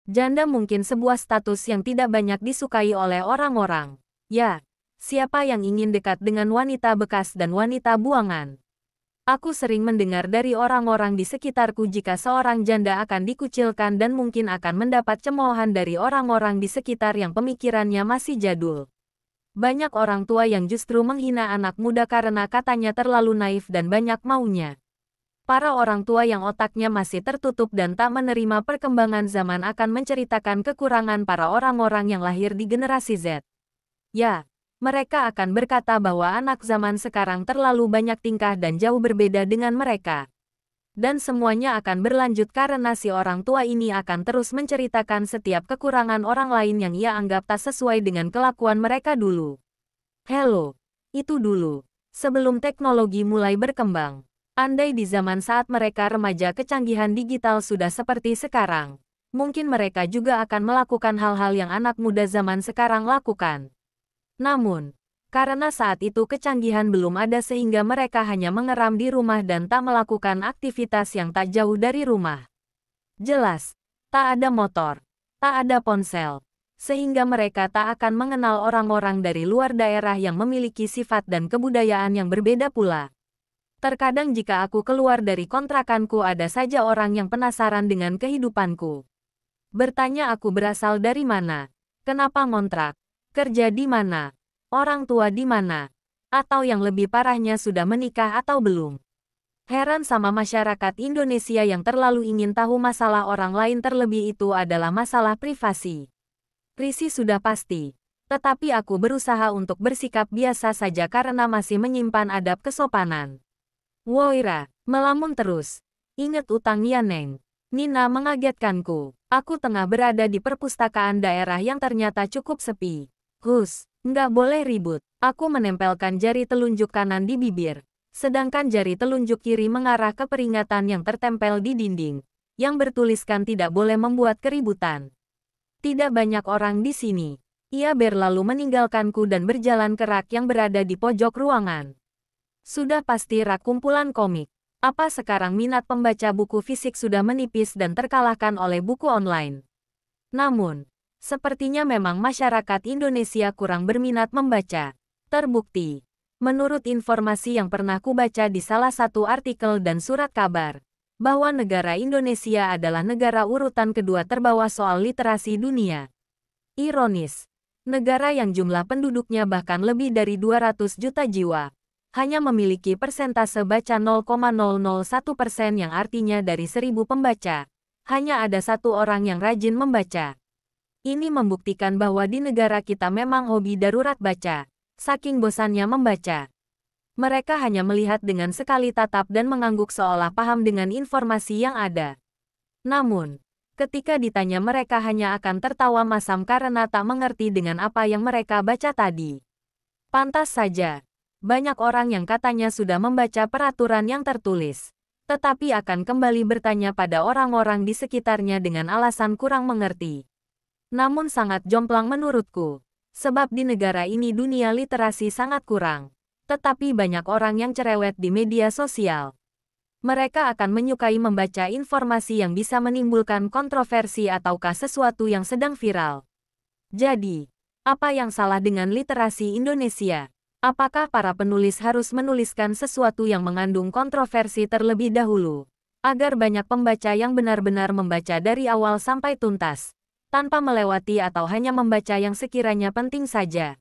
Janda mungkin sebuah status yang tidak banyak disukai oleh orang-orang. Ya, siapa yang ingin dekat dengan wanita bekas dan wanita buangan? Aku sering mendengar dari orang-orang di sekitarku jika seorang janda akan dikucilkan dan mungkin akan mendapat cemoohan dari orang-orang di sekitar yang pemikirannya masih jadul. Banyak orang tua yang justru menghina anak muda karena katanya terlalu naif dan banyak maunya. Para orang tua yang otaknya masih tertutup dan tak menerima perkembangan zaman akan menceritakan kekurangan para orang-orang yang lahir di generasi Z. Ya, mereka akan berkata bahwa anak zaman sekarang terlalu banyak tingkah dan jauh berbeda dengan mereka. Dan semuanya akan berlanjut karena si orang tua ini akan terus menceritakan setiap kekurangan orang lain yang ia anggap tak sesuai dengan kelakuan mereka dulu. Hello, itu dulu. Sebelum teknologi mulai berkembang. Andai di zaman saat mereka remaja kecanggihan digital sudah seperti sekarang, mungkin mereka juga akan melakukan hal-hal yang anak muda zaman sekarang lakukan. Namun, karena saat itu kecanggihan belum ada sehingga mereka hanya mengeram di rumah dan tak melakukan aktivitas yang tak jauh dari rumah. Jelas, tak ada motor, tak ada ponsel, sehingga mereka tak akan mengenal orang-orang dari luar daerah yang memiliki sifat dan kebudayaan yang berbeda pula. Terkadang jika aku keluar dari kontrakanku ada saja orang yang penasaran dengan kehidupanku. Bertanya aku berasal dari mana, kenapa ngontrak, kerja di mana, orang tua di mana, atau yang lebih parahnya sudah menikah atau belum. Heran sama masyarakat Indonesia yang terlalu ingin tahu masalah orang lain terlebih itu adalah masalah privasi. Risih sudah pasti, tetapi aku berusaha untuk bersikap biasa saja karena masih menyimpan adab kesopanan. Woira, melamun terus. Ingat utang ya, Neng. Nina mengagetkanku. Aku tengah berada di perpustakaan daerah yang ternyata cukup sepi. Hus, nggak boleh ribut. Aku menempelkan jari telunjuk kanan di bibir, sedangkan jari telunjuk kiri mengarah ke peringatan yang tertempel di dinding, yang bertuliskan tidak boleh membuat keributan. Tidak banyak orang di sini. Ia berlalu meninggalkanku dan berjalan ke rak yang berada di pojok ruangan. Sudah pasti rak kumpulan komik. Apa sekarang minat pembaca buku fisik sudah menipis dan terkalahkan oleh buku online? Namun, sepertinya memang masyarakat Indonesia kurang berminat membaca. Terbukti, menurut informasi yang pernah kubaca di salah satu artikel dan surat kabar, bahwa negara Indonesia adalah negara urutan kedua terbawah soal literasi dunia. Ironis, negara yang jumlah penduduknya bahkan lebih dari 200 juta jiwa, hanya memiliki persentase baca 0,001% yang artinya dari 1000 pembaca, hanya ada satu orang yang rajin membaca. Ini membuktikan bahwa di negara kita memang hobi darurat baca, saking bosannya membaca. Mereka hanya melihat dengan sekali tatap dan mengangguk seolah paham dengan informasi yang ada. Namun, ketika ditanya mereka hanya akan tertawa masam karena tak mengerti dengan apa yang mereka baca tadi. Pantas saja. Banyak orang yang katanya sudah membaca peraturan yang tertulis, tetapi akan kembali bertanya pada orang-orang di sekitarnya dengan alasan kurang mengerti. Namun sangat jomplang menurutku, sebab di negara ini dunia literasi sangat kurang, tetapi banyak orang yang cerewet di media sosial. Mereka akan menyukai membaca informasi yang bisa menimbulkan kontroversi ataukah sesuatu yang sedang viral. Jadi, apa yang salah dengan literasi Indonesia? Apakah para penulis harus menuliskan sesuatu yang mengandung kontroversi terlebih dahulu, agar banyak pembaca yang benar-benar membaca dari awal sampai tuntas, tanpa melewati atau hanya membaca yang sekiranya penting saja?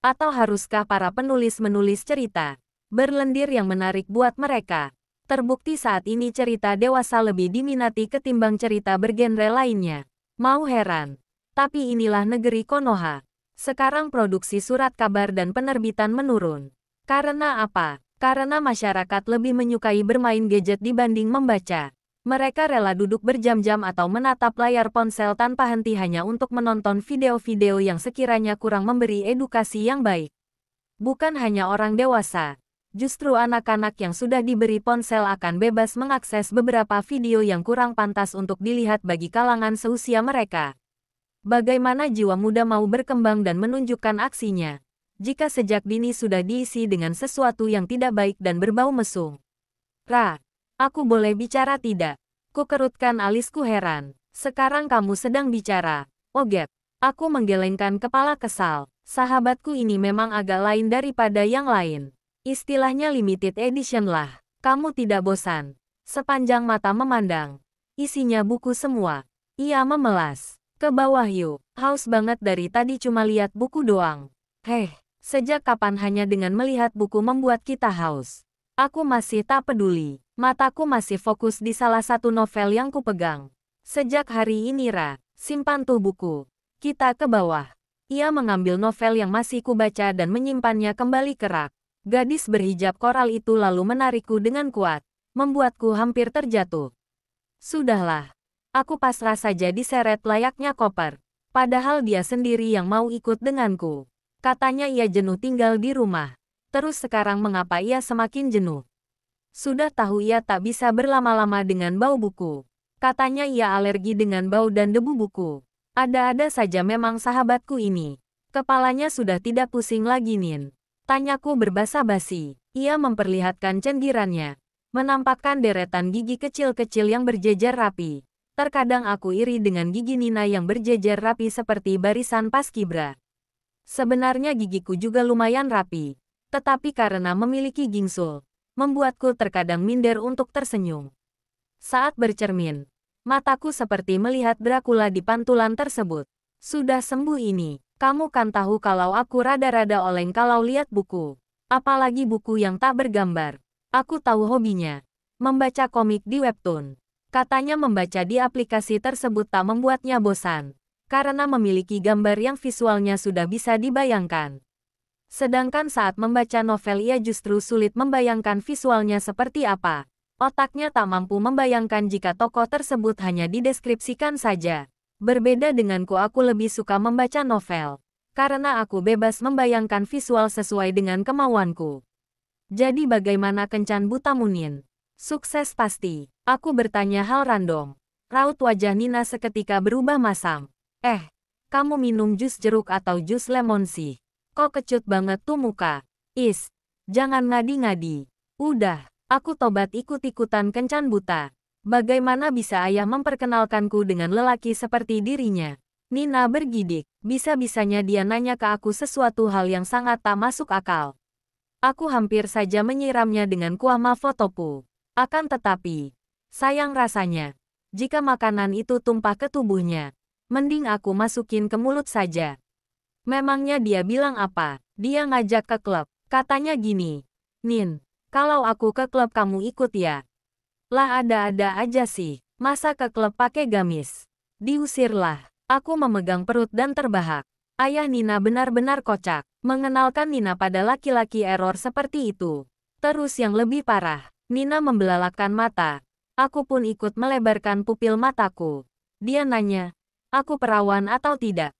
Atau haruskah para penulis menulis cerita berlendir yang menarik buat mereka? Terbukti saat ini cerita dewasa lebih diminati ketimbang cerita bergenre lainnya. Mau heran, tapi inilah negeri Konoha. Sekarang produksi surat kabar dan penerbitan menurun. Karena apa? Karena masyarakat lebih menyukai bermain gadget dibanding membaca. Mereka rela duduk berjam-jam atau menatap layar ponsel tanpa henti hanya untuk menonton video-video yang sekiranya kurang memberi edukasi yang baik. Bukan hanya orang dewasa, justru anak-anak yang sudah diberi ponsel akan bebas mengakses beberapa video yang kurang pantas untuk dilihat bagi kalangan seusia mereka. Bagaimana jiwa muda mau berkembang dan menunjukkan aksinya, jika sejak dini sudah diisi dengan sesuatu yang tidak baik dan berbau mesum? Ra, aku boleh bicara tidak? Kukerutkan alisku heran. Sekarang kamu sedang bicara. Oget. Aku menggelengkan kepala kesal. Sahabatku ini memang agak lain daripada yang lain. Istilahnya limited edition lah. Kamu tidak bosan? Sepanjang mata memandang. Isinya buku semua. Ia memelas. Ke bawah yuk. Haus banget dari tadi cuma lihat buku doang. Heh, sejak kapan hanya dengan melihat buku membuat kita haus? Aku masih tak peduli. Mataku masih fokus di salah satu novel yang kupegang. Sejak hari ini simpan tuh buku. Kita ke bawah. Ia mengambil novel yang masih kubaca dan menyimpannya kembali ke rak. Gadis berhijab koral itu lalu menarikku dengan kuat, membuatku hampir terjatuh. Sudahlah. Aku pasrah saja diseret layaknya koper. Padahal dia sendiri yang mau ikut denganku. Katanya ia jenuh tinggal di rumah. Terus sekarang mengapa ia semakin jenuh? Sudah tahu ia tak bisa berlama-lama dengan bau buku. Katanya ia alergi dengan bau dan debu buku. Ada-ada saja memang sahabatku ini. Kepalanya sudah tidak pusing lagi Nin. Tanyaku berbasa-basi. Ia memperlihatkan cendirannya. Menampakkan deretan gigi kecil-kecil yang berjejer rapi. Terkadang aku iri dengan gigi Nina yang berjejer rapi seperti barisan paskibra. Sebenarnya gigiku juga lumayan rapi. Tetapi karena memiliki gingsul, membuatku terkadang minder untuk tersenyum. Saat bercermin, mataku seperti melihat Dracula di pantulan tersebut. Sudah sembuh ini, kamu kan tahu kalau aku rada-rada oleng kalau lihat buku. Apalagi buku yang tak bergambar. Aku tahu hobinya. Membaca komik di webtoon. Katanya membaca di aplikasi tersebut tak membuatnya bosan. Karena memiliki gambar yang visualnya sudah bisa dibayangkan. Sedangkan saat membaca novel ia justru sulit membayangkan visualnya seperti apa. Otaknya tak mampu membayangkan jika tokoh tersebut hanya dideskripsikan saja. Berbeda denganku, aku lebih suka membaca novel. Karena aku bebas membayangkan visual sesuai dengan kemauanku. Jadi bagaimana kencan buta Munin? Sukses pasti. Aku bertanya hal random. Raut wajah Nina seketika berubah masam. Kamu minum jus jeruk atau jus lemon sih? Kok kecut banget tuh muka? Jangan ngadi-ngadi. Udah. Aku tobat ikut-ikutan kencan buta. Bagaimana bisa ayah memperkenalkanku dengan lelaki seperti dirinya? Nina bergidik. Bisa-bisanya dia nanya ke aku sesuatu hal yang sangat tak masuk akal. Aku hampir saja menyiramnya dengan kuah mafotopu. Akan tetapi, sayang rasanya. Jika makanan itu tumpah ke tubuhnya, mending aku masukin ke mulut saja. Memangnya dia bilang apa? Dia ngajak ke klub. Katanya gini, Nin. Kalau aku ke klub kamu ikut ya? Lah ada-ada aja sih. Masa ke klub pakai gamis? Diusirlah. Aku memegang perut dan terbahak. Ayah Nina benar-benar kocak. Mengenalkan Nina pada laki-laki error seperti itu. Terus yang lebih parah, Nina membelalakkan mata. Aku pun ikut melebarkan pupil mataku. Dia nanya, aku perawan atau tidak?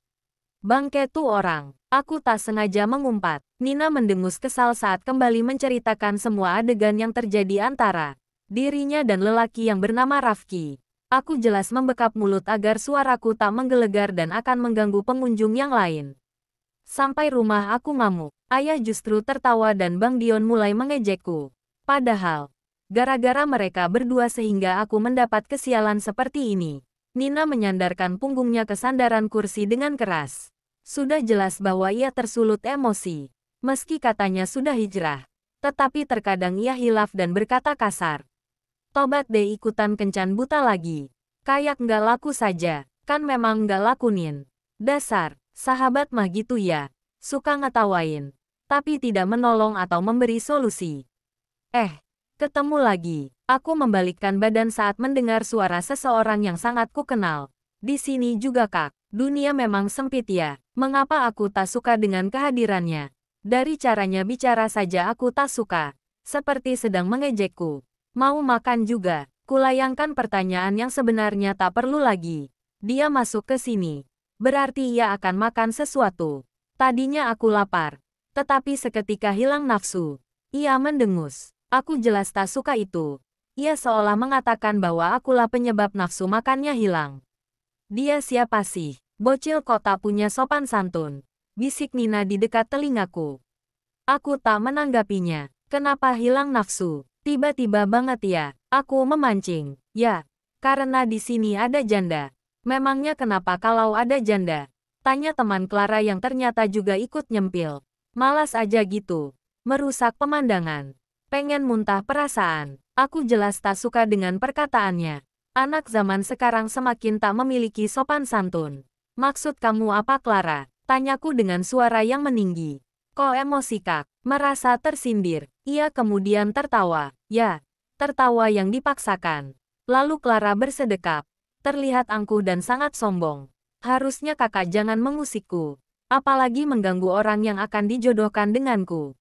Bangke tuh orang. Aku tak sengaja mengumpat. Nina mendengus kesal saat kembali menceritakan semua adegan yang terjadi antara dirinya dan lelaki yang bernama Rafki. Aku jelas membekap mulut agar suaraku tak menggelegar dan akan mengganggu pengunjung yang lain. Sampai rumah aku ngamuk. Ayah justru tertawa dan Bang Dion mulai mengejekku. Padahal, gara-gara mereka berdua sehingga aku mendapat kesialan seperti ini. Nina menyandarkan punggungnya ke sandaran kursi dengan keras. Sudah jelas bahwa ia tersulut emosi. Meski katanya sudah hijrah, tetapi terkadang ia hilaf dan berkata kasar. Tobat deh ikutan kencan buta lagi. Kayak nggak laku saja, kan memang nggak laku Nin. Dasar, sahabat mah gitu ya. Suka ngetawain, tapi tidak menolong atau memberi solusi. Ketemu lagi. Aku membalikkan badan saat mendengar suara seseorang yang sangat kukenal. Di sini juga Kak. Dunia memang sempit ya. Mengapa aku tak suka dengan kehadirannya? Dari caranya bicara saja aku tak suka. Seperti sedang mengejekku. Mau makan juga. Kulayangkan pertanyaan yang sebenarnya tak perlu lagi. Dia masuk ke sini. Berarti ia akan makan sesuatu. Tadinya aku lapar. Tetapi seketika hilang nafsu. Ia mendengus. Aku jelas tak suka itu. Ia seolah mengatakan bahwa akulah penyebab nafsu makannya hilang. Dia siapa sih? Bocil kok tak punya sopan santun? Bisik Nina di dekat telingaku. Aku tak menanggapinya. Kenapa hilang nafsu? Tiba-tiba banget ya. Aku memancing. Ya, karena di sini ada janda. Memangnya kenapa kalau ada janda? Tanya teman Clara yang ternyata juga ikut nyempil. Malas aja gitu. Merusak pemandangan. Pengen muntah perasaan. Aku jelas tak suka dengan perkataannya. Anak zaman sekarang semakin tak memiliki sopan santun. Maksud kamu apa Clara? Tanyaku dengan suara yang meninggi. Kok emosi Kak? Merasa tersindir. Ia kemudian tertawa. Ya, tertawa yang dipaksakan. Lalu Clara bersedekap. Terlihat angkuh dan sangat sombong. Harusnya kakak jangan mengusikku. Apalagi mengganggu orang yang akan dijodohkan denganku.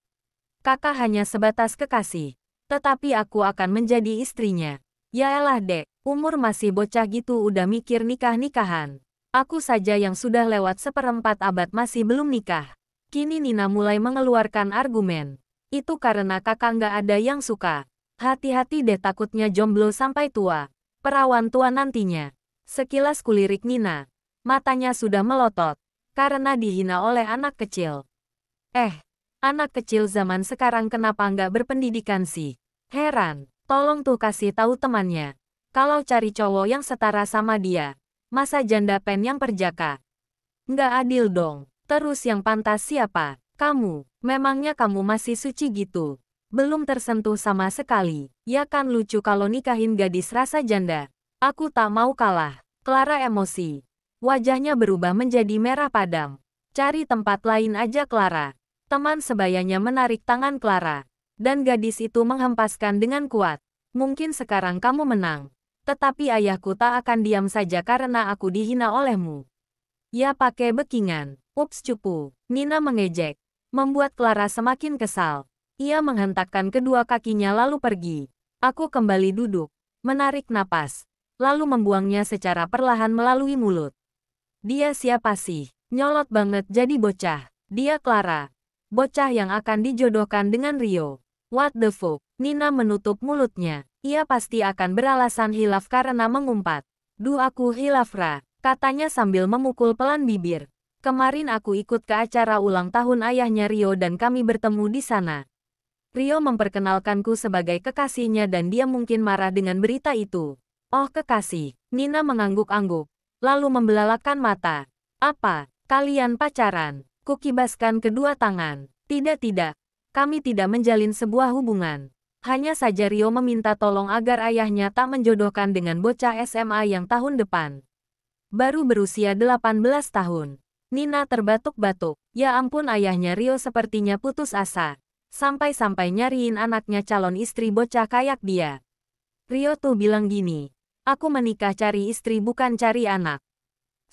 Kakak hanya sebatas kekasih. Tetapi aku akan menjadi istrinya. Yaelah dek, umur masih bocah gitu udah mikir nikah-nikahan. Aku saja yang sudah lewat 1/4 abad masih belum nikah. Kini Nina mulai mengeluarkan argumen. Itu karena kakak nggak ada yang suka. Hati-hati deh takutnya jomblo sampai tua. Perawan tua nantinya. Sekilas kulirik Nina. Matanya sudah melotot. Karena dihina oleh anak kecil. Anak kecil zaman sekarang kenapa nggak berpendidikan sih? Heran. Tolong tuh kasih tahu temannya. Kalau cari cowok yang setara sama dia. Masa janda pen yang perjaka? Nggak adil dong. Terus yang pantas siapa? Kamu. Memangnya kamu masih suci gitu? Belum tersentuh sama sekali. Ya kan lucu kalau nikahin gadis rasa janda. Aku tak mau kalah. Clara emosi. Wajahnya berubah menjadi merah padam. Cari tempat lain aja Clara. Teman sebayanya menarik tangan Clara. Dan gadis itu menghempaskan dengan kuat. Mungkin sekarang kamu menang. Tetapi ayahku tak akan diam saja karena aku dihina olehmu. Ya pakai bekingan. Ups cupu. Nina mengejek. Membuat Clara semakin kesal. Ia menghentakkan kedua kakinya lalu pergi. Aku kembali duduk. Menarik napas. Lalu membuangnya secara perlahan melalui mulut. Dia siapa sih? Nyolot banget jadi bocah. Dia Clara. Bocah yang akan dijodohkan dengan Rio. What the fuck? Nina menutup mulutnya. Ia pasti akan beralasan hilaf karena mengumpat. Duh aku hilaf Ra, katanya sambil memukul pelan bibir. Kemarin aku ikut ke acara ulang tahun ayahnya Rio dan kami bertemu di sana. Rio memperkenalkanku sebagai kekasihnya dan dia mungkin marah dengan berita itu. Oh kekasih, Nina mengangguk-angguk, lalu membelalakkan mata. Apa, kalian pacaran? Kukibaskan kedua tangan. Tidak, kami tidak menjalin sebuah hubungan. Hanya saja Rio meminta tolong agar ayahnya tak menjodohkan dengan bocah SMA yang tahun depan. Baru berusia 18 tahun. Nina terbatuk-batuk. Ya ampun ayahnya Rio sepertinya putus asa. Sampai-sampai nyariin anaknya calon istri bocah kayak dia. Rio tuh bilang gini. Aku menikah cari istri bukan cari anak.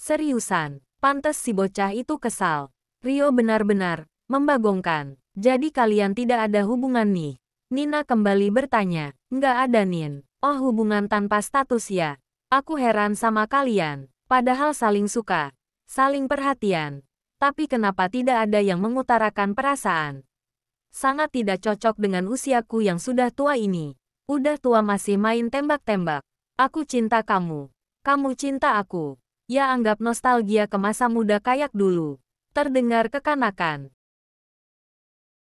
Seriusan, pantes si bocah itu kesal. Rio benar-benar membagongkan. Jadi kalian tidak ada hubungan nih? Nina kembali bertanya. Nggak ada Nin. Oh hubungan tanpa status ya. Aku heran sama kalian. Padahal saling suka. Saling perhatian. Tapi kenapa tidak ada yang mengutarakan perasaan? Sangat tidak cocok dengan usiaku yang sudah tua ini. Udah tua masih main tembak-tembak. Aku cinta kamu. Kamu cinta aku. Ya anggap nostalgia ke masa muda kayak dulu. Terdengar kekanakan.